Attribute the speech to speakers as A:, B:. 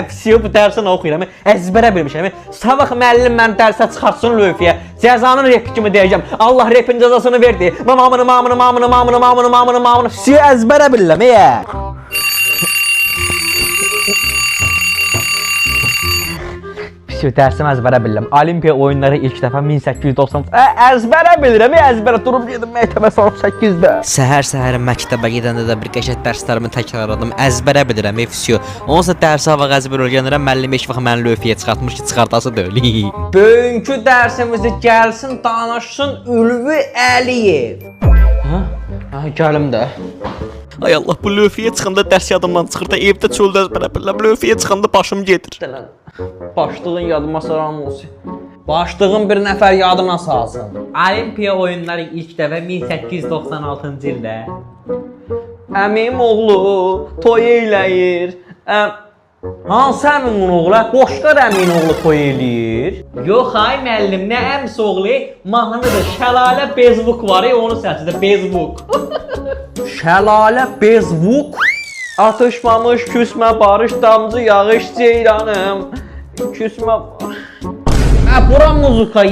A: Pisiyo bu dərsən oxuyuram. Əzbərə bilmişəm. Sabah müəllim mən dərsə çıxartsın lövfiyə. Cəzanın repikimi deyəcəm. Allah repin cəzasını verdi. Mamını. Pisiyo əzbərə bilirəm. Dərsimi əzbərə bilirəm. Olimpiya oyunları ilk dəfə 1890. Əzbərə bilirəm, əzbərə durub gedim məktəbə saat 8-də. Səhər məktəbə gedəndə də bir qəşəng dərslərimi təkrarladım. Əzbərə bilirəm, fisiyo. Onsa dərsə vaxt əzbər öyrənirəm. Müəllim heç vaxt məni lövfiyə çıxartmış ki, çıxartası deyil. Bugünkü dərsimizdə gəlsin, danışsın Ülvi Əliyev. Gəlim də. Ay Allah, bu lövfiyə çıxanda dərs yadımdan çıxır da, evdə çöldə əzbərə bilirəm. Lövfiyə çıxanda başım gedir. Başlığın yadıma salan olsun. Başlığın bir nəfər yadıma salsın. Olimpiya oyunları ilk dəfə 1896-cı ildə. Əmim oğlu toy eləyir. Hansı əmin oğlu? Boşqar əmin oğlu toy eləyir. Yox ay müəllim, nə əmsi oğlu? Mahnıdır, Şəlalə Bezvuk var ya, onu səsidir, Bezvuk. Şəlalə Bezvuk. Atışmamış, küsmə, barış, damcı, yağış, ceyranım. Küsmə. Bura muzika